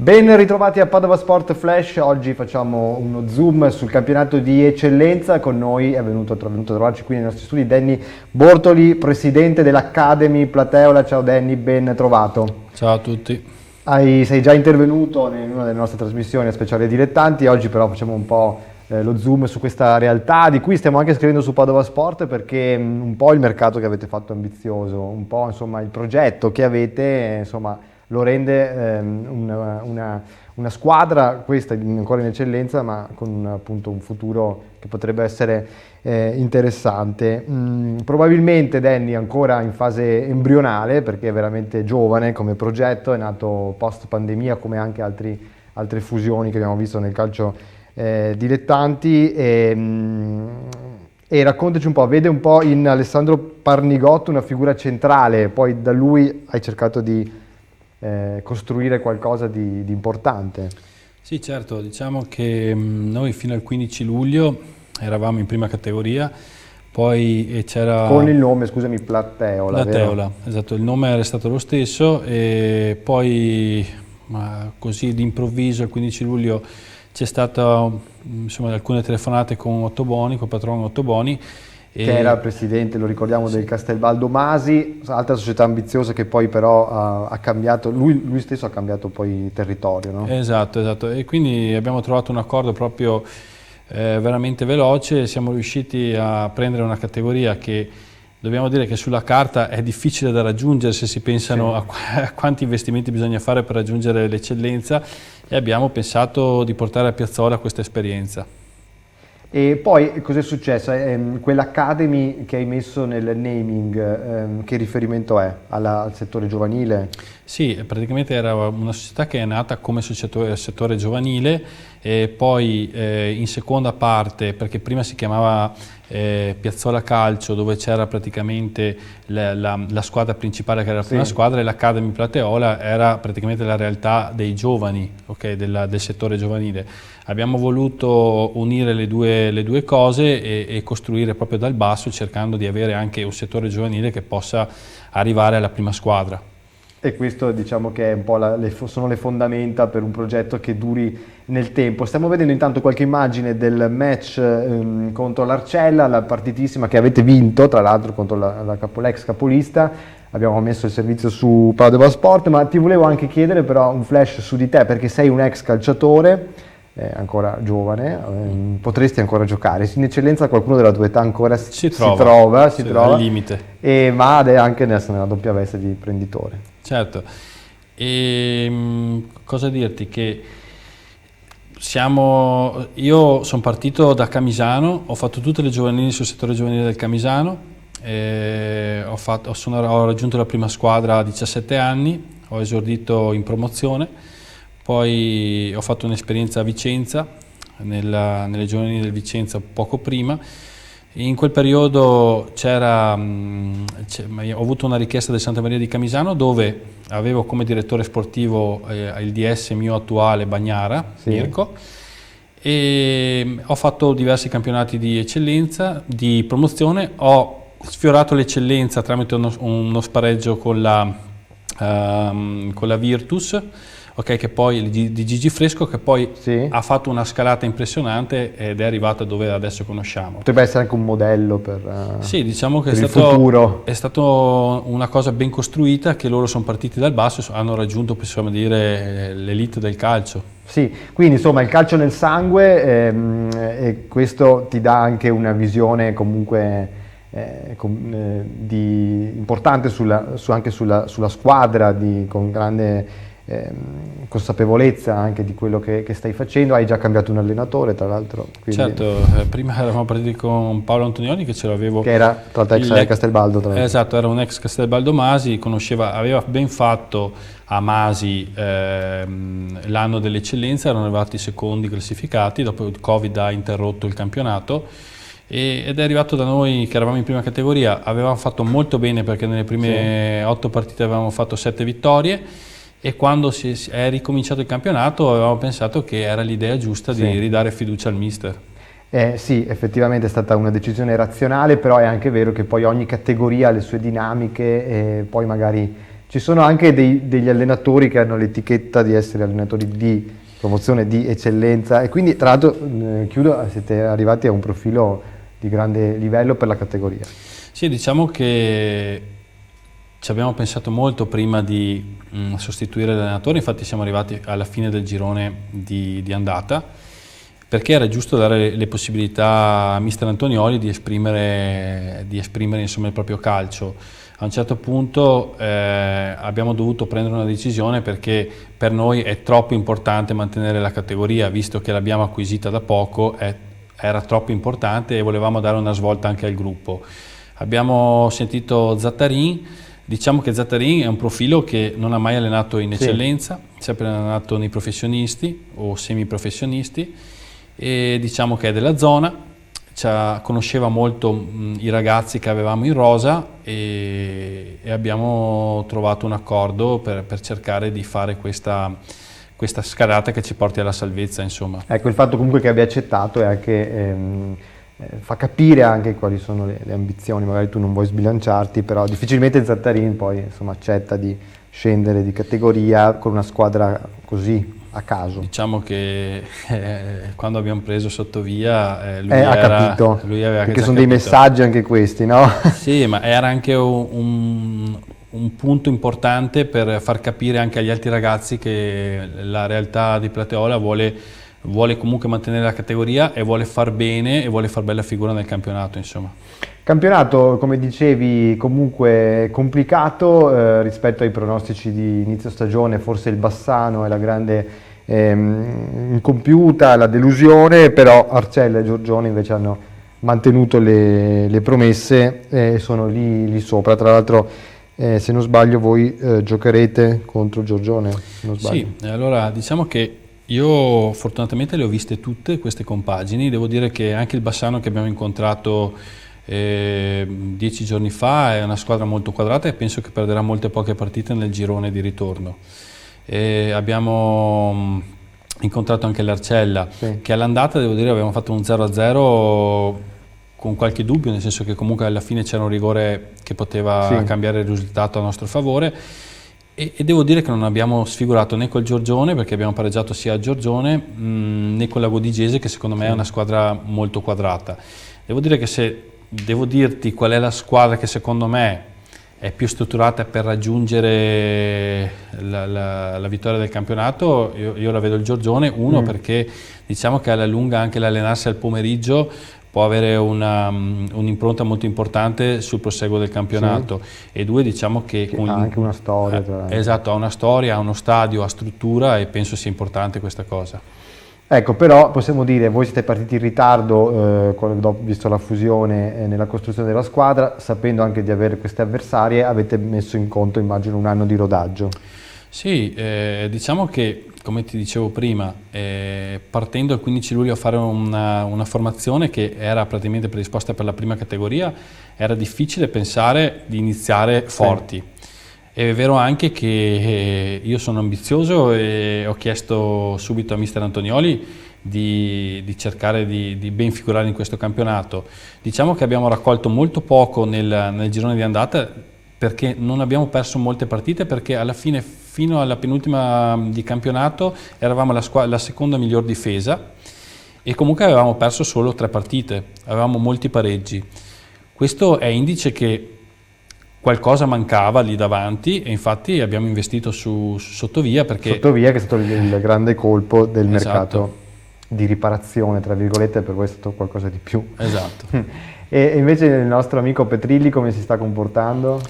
Ben ritrovati a Padova Sport Flash. Oggi facciamo uno zoom sul campionato di eccellenza. Con noi è venuto a trovarci qui nei nostri studi Danny Bortoli, presidente dell'Academy Plateola. Ciao Danny, ben trovato. Ciao a tutti. Sei già intervenuto in una delle nostre trasmissioni a Speciale Dilettanti, oggi però facciamo un po' lo zoom su questa realtà di cui stiamo anche scrivendo su Padova Sport, perché un po' il mercato che avete fatto è ambizioso, un po' insomma il progetto che avete insomma lo rende una squadra, questa ancora in eccellenza, ma con appunto un futuro che potrebbe essere interessante. Probabilmente Danny è ancora in fase embrionale perché è veramente giovane come progetto, è nato post pandemia come anche altre fusioni che abbiamo visto nel calcio dilettanti. E raccontaci un po', vede un po' in Alessandro Parnigotto una figura centrale, poi da lui hai cercato di costruire qualcosa di importante. Sì, certo, diciamo che noi fino al 15 luglio eravamo in prima categoria, poi c'era... Con il nome, scusami, Plateola. Plateola, esatto, il nome era stato lo stesso e poi così d'improvviso il 15 luglio c'è stata insomma alcune telefonate con Ottoboni, col patrono Ottoboni, che era presidente, lo ricordiamo, del Castelbaldo Masi, altra società ambiziosa che poi però ha cambiato, lui stesso ha cambiato poi territorio, no? Esatto, e quindi abbiamo trovato un accordo proprio veramente veloce, siamo riusciti a prendere una categoria che dobbiamo dire che sulla carta è difficile da raggiungere se si pensano a quanti investimenti bisogna fare per raggiungere l'eccellenza, e abbiamo pensato di portare a Piazzola questa esperienza. E poi cos'è successo? Quell'Academy che hai messo nel naming, che riferimento è? Al settore giovanile? Sì, praticamente era una società che è nata come settore giovanile e poi in seconda parte, perché prima si chiamava Piazzola Calcio, dove c'era praticamente la squadra principale che era la prima squadra, e l'Academy Plateola era praticamente la realtà dei giovani, okay, del settore giovanile. Abbiamo voluto unire le due cose e costruire proprio dal basso, cercando di avere anche un settore giovanile che possa arrivare alla prima squadra. E questo diciamo che è un po' sono le fondamenta per un progetto che duri nel tempo. Stiamo vedendo intanto qualche immagine del match contro l'Arcella, la partitissima che avete vinto, tra l'altro contro l'ex capolista. Abbiamo messo il servizio su Padova Sport, ma ti volevo anche chiedere però un flash su di te, perché sei un ex calciatore, ancora giovane, potresti ancora giocare. In eccellenza qualcuno della tua età ancora si trova al limite, ma anche nella doppia veste di imprenditore. Certo, e cosa dirti che io sono partito da Camisano, ho fatto tutte le giovanili sul settore giovanile del Camisano, ho raggiunto la prima squadra a 17 anni, ho esordito in promozione, poi ho fatto un'esperienza a Vicenza, nelle giovanili del Vicenza poco prima. In quel periodo ho avuto una richiesta del Santa Maria di Camisano, dove avevo come direttore sportivo il DS mio attuale Bagnara, Mirko, e ho fatto diversi campionati di eccellenza, di promozione, ho sfiorato l'eccellenza tramite uno spareggio con la Virtus, che poi di Gigi Fresco, che poi ha fatto una scalata impressionante ed è arrivato dove adesso conosciamo. Potrebbe essere anche un modello per sì, diciamo che il futuro. È stato una cosa ben costruita, che loro sono partiti dal basso e hanno raggiunto, possiamo dire, l'elite del calcio. Sì, quindi insomma il calcio nel sangue, e questo ti dà anche una visione comunque importante anche sulla squadra, con grande consapevolezza anche di quello che stai facendo. Hai già cambiato un allenatore, tra l'altro. Certo, prima eravamo partiti con Paolo Antonioni, che ce l'avevo, che era tra l'altro ex Castelbaldo. Esatto, era un ex Castelbaldo Masi, aveva ben fatto a Masi l'anno dell'eccellenza, erano arrivati secondi classificati, dopo il Covid ha interrotto il campionato. Ed è arrivato da noi che eravamo in prima categoria, avevamo fatto molto bene perché nelle prime 8 partite avevamo fatto 7 vittorie, e quando è ricominciato il campionato avevamo pensato che era l'idea giusta di ridare fiducia al mister. Sì, effettivamente è stata una decisione razionale, però è anche vero che poi ogni categoria ha le sue dinamiche, e poi magari Ci sono anche degli allenatori che hanno l'etichetta di essere allenatori di promozione, di eccellenza, e quindi tra l'altro, chiudo, siete arrivati a un profilo di grande livello per la categoria. Sì, diciamo che ci abbiamo pensato molto prima di sostituire l'allenatore, infatti siamo arrivati alla fine del girone di andata, perché era giusto dare le possibilità a mister Antonioli di esprimere insomma, il proprio calcio. A un certo punto abbiamo dovuto prendere una decisione, perché per noi è troppo importante mantenere la categoria, visto che l'abbiamo acquisita da poco, era troppo importante e volevamo dare una svolta anche al gruppo. Abbiamo sentito Zattarin. Diciamo che Zattarin è un profilo che non ha mai allenato in eccellenza, sempre allenato nei professionisti o semiprofessionisti, e diciamo che è della zona, conosceva molto i ragazzi che avevamo in rosa, e abbiamo trovato un accordo per cercare di fare questa scalata che ci porti alla salvezza, insomma. Ecco, il fatto comunque che abbia accettato è anche... fa capire anche quali sono le ambizioni. Magari tu non vuoi sbilanciarti, però difficilmente Zattarin poi insomma accetta di scendere di categoria con una squadra così a caso. Diciamo che quando abbiamo preso Sottovia lui ha capito, lui aveva perché sono capito. dei messaggi anche questi, no? Sì, ma era anche un punto importante per far capire anche agli altri ragazzi che la realtà di Plateola vuole comunque mantenere la categoria e vuole far bene e vuole far bella figura nel campionato, insomma. Campionato, come dicevi, comunque complicato rispetto ai pronostici di inizio stagione. Forse il Bassano è la grande incompiuta, la delusione, però Arcella e Giorgione invece hanno mantenuto le promesse e sono lì sopra. Tra l'altro, se non sbaglio, voi giocherete contro Giorgione, se non sbaglio. Sì, allora diciamo che io fortunatamente le ho viste tutte queste compagini. Devo dire che anche il Bassano, che abbiamo incontrato 10 giorni fa, è una squadra molto quadrata e penso che perderà molte poche partite nel girone di ritorno. Abbiamo incontrato anche l'Arcella, Sì. che all'andata, devo dire, abbiamo fatto un 0-0 con qualche dubbio, nel senso che comunque alla fine c'era un rigore che poteva cambiare il risultato a nostro favore. E devo dire che non abbiamo sfigurato né col Giorgione, perché abbiamo pareggiato sia a Giorgione, né con la Godigese, che secondo me è una squadra molto quadrata. Devo dire che se devo dirti qual è la squadra che secondo me è più strutturata per raggiungere la vittoria del campionato, io la vedo il Giorgione, perché diciamo che alla lunga anche l'allenarsi al pomeriggio può avere un'impronta molto importante sul proseguo del campionato, e due, diciamo che ha anche una storia. Esatto, ha una storia, ha uno stadio, ha struttura, e penso sia importante questa cosa. Ecco, però possiamo dire, voi siete partiti in ritardo, visto la fusione nella costruzione della squadra, sapendo anche di avere queste avversarie, avete messo in conto, immagino, un anno di rodaggio. Sì, diciamo che, come ti dicevo prima, partendo il 15 luglio a fare una formazione che era praticamente predisposta per la prima categoria, era difficile pensare di iniziare forti. È vero anche che io sono ambizioso e ho chiesto subito a mister Antonioli di cercare di ben figurare in questo campionato. Diciamo che abbiamo raccolto molto poco nel girone di andata, perché non abbiamo perso molte partite, perché alla fine, fino alla penultima di campionato, eravamo la seconda miglior difesa, e comunque avevamo perso solo 3 partite, avevamo molti pareggi. Questo è indice che qualcosa mancava lì davanti, e infatti abbiamo investito su Sottovia, perché Sottovia, che è stato il grande colpo del mercato di riparazione, tra virgolette, per voi è stato qualcosa di più. Esatto. E invece il nostro amico Petrilli come si sta comportando?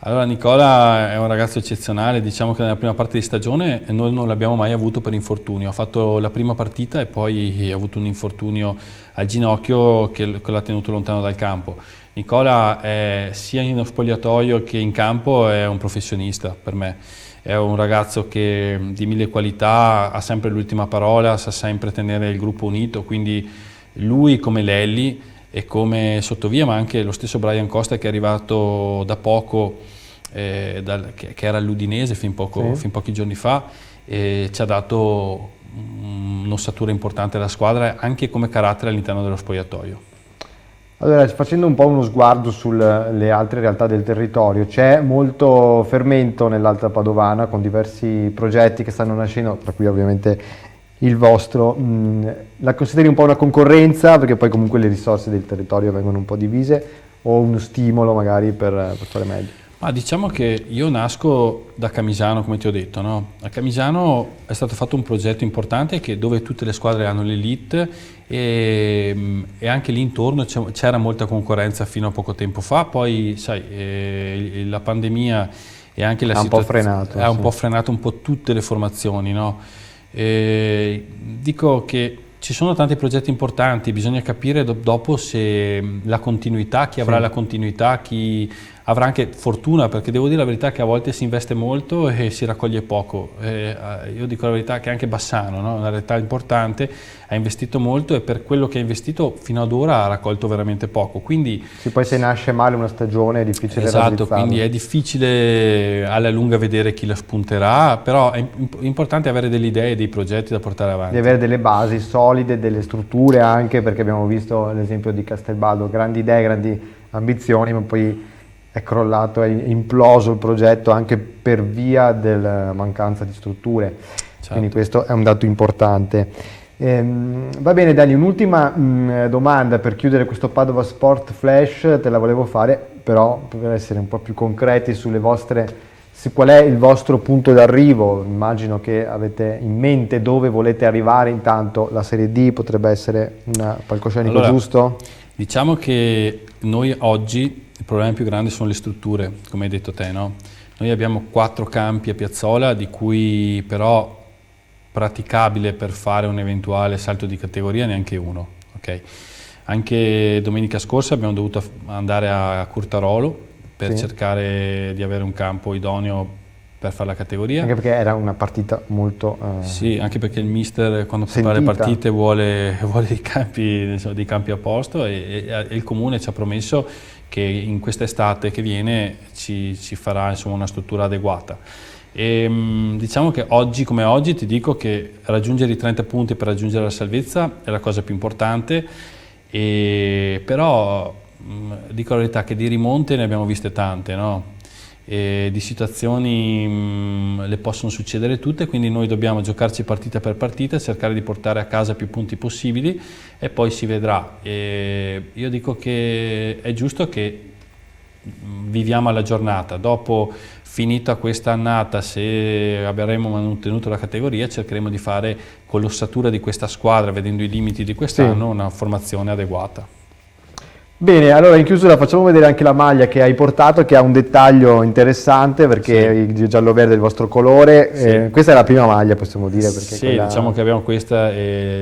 Allora, Nicola è un ragazzo eccezionale. Diciamo che nella prima parte di stagione noi non l'abbiamo mai avuto per infortunio. Ha fatto la prima partita e poi ha avuto un infortunio al ginocchio che l'ha tenuto lontano dal campo. Nicola è, sia in spogliatoio che in campo, è un professionista per me. È un ragazzo che di 1000 qualità, ha sempre l'ultima parola, sa sempre tenere il gruppo unito, quindi lui, come Lelli e come Sottovia, ma anche lo stesso Brian Costa, che è arrivato da poco, che era all'Udinese fin pochi giorni fa, ci ha dato un'ossatura importante alla squadra, anche come carattere all'interno dello spogliatoio. Allora, facendo un po' uno sguardo sulle altre realtà del territorio, c'è molto fermento nell'Alta Padovana con diversi progetti che stanno nascendo, tra cui ovviamente il vostro. La consideri un po' una concorrenza, perché poi comunque le risorse del territorio vengono un po' divise, o uno stimolo magari per fare meglio? Ma diciamo che io nasco da Camisano, come ti ho detto, no? A Camisano è stato fatto un progetto importante dove tutte le squadre hanno l'elite e anche lì intorno c'era molta concorrenza fino a poco tempo fa, poi sai, la pandemia e anche la situazione ha un po' frenato un po' tutte le formazioni, no? Dico che ci sono tanti progetti importanti, bisogna capire dopo se la continuità, chi avrà la continuità, chi avrà anche fortuna, perché devo dire la verità che a volte si investe molto e si raccoglie poco. Io dico la verità che anche Bassano, no? Una realtà importante, ha investito molto e per quello che ha investito fino ad ora ha raccolto veramente poco. Quindi, poi se nasce male una stagione è difficile esatto, quindi è difficile alla lunga vedere chi la spunterà, però è importante avere delle idee, dei progetti da portare avanti. Di avere delle basi solide, delle strutture anche, perché abbiamo visto l'esempio di Castelbaldo, grandi idee, grandi ambizioni, ma poi è crollato, è imploso il progetto anche per via della mancanza di strutture, quindi questo è un dato importante. Va bene Dani, un'ultima domanda per chiudere questo Padova Sport Flash, te la volevo fare, però per essere un po' più concreti su qual è il vostro punto d'arrivo. Immagino che avete in mente dove volete arrivare, intanto la Serie D potrebbe essere un palcoscenico giusto? Diciamo che noi oggi il problema più grande sono le strutture, come hai detto te, no? Noi abbiamo 4 campi a Piazzola, di cui però praticabile per fare un eventuale salto di categoria neanche uno. Okay? Anche domenica scorsa abbiamo dovuto andare a Curtarolo per cercare di avere un campo idoneo per fare la categoria. Anche perché era una partita molto sì, anche perché il mister quando prepara le partite vuole dei campi a posto e il comune ci ha promesso che in quest'estate che viene ci farà insomma una struttura adeguata. E, diciamo che oggi come oggi ti dico che raggiungere i 30 punti per raggiungere la salvezza è la cosa più importante, però dico la verità che di rimonte ne abbiamo viste tante, no? E di situazioni le possono succedere tutte, quindi noi dobbiamo giocarci partita per partita, cercare di portare a casa più punti possibili e poi si vedrà. E io dico che è giusto che viviamo alla giornata, dopo finita questa annata, se avremo mantenuto la categoria, cercheremo di fare con l'ossatura di questa squadra, vedendo i limiti di quest'anno, una formazione adeguata. Bene, allora in chiusura facciamo vedere anche la maglia che hai portato, che ha un dettaglio interessante perché il giallo-verde è il vostro colore. Questa è la prima maglia, possiamo dire. Perché diciamo che abbiamo questa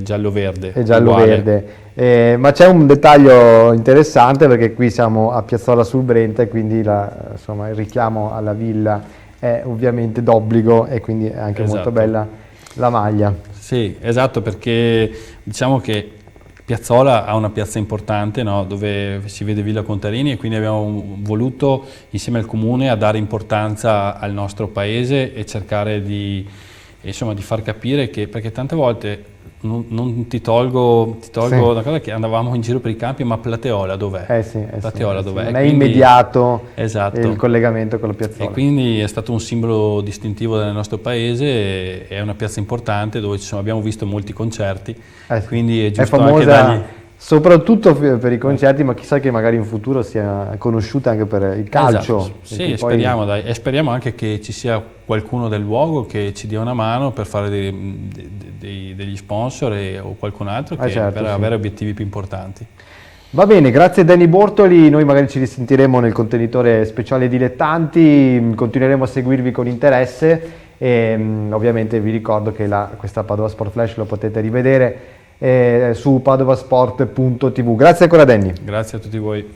giallo-verde. È giallo-verde, ma c'è un dettaglio interessante perché qui siamo a Piazzola sul Brenta e quindi insomma, il richiamo alla villa è ovviamente d'obbligo e quindi è anche molto bella la maglia. Sì, esatto, perché diciamo che Piazzola ha una piazza importante, no? Dove si vede Villa Contarini e quindi abbiamo voluto insieme al comune a dare importanza al nostro paese e cercare di far capire che, perché tante volte non ti tolgo una cosa, che andavamo in giro per i campi, ma Plateola dov'è? Plateola dov'è? Non è immediato il collegamento con la Piazzola. E quindi è stato un simbolo distintivo del nostro paese, è una piazza importante dove abbiamo visto molti concerti, quindi è giusto anche dargli... Soprattutto per i concerti, ma chissà che magari in futuro sia conosciuta anche per il calcio. Esatto. Sì, speriamo, dai. E speriamo anche che ci sia qualcuno del luogo che ci dia una mano per fare degli sponsor o qualcun altro per avere obiettivi più importanti. Va bene, grazie Danny Bortoli, noi magari ci risentiremo nel contenitore speciale dilettanti, continueremo a seguirvi con interesse e ovviamente vi ricordo che questa Padova Sport Flash lo potete rivedere su padovasport.tv. Grazie ancora Danny. Grazie a tutti voi.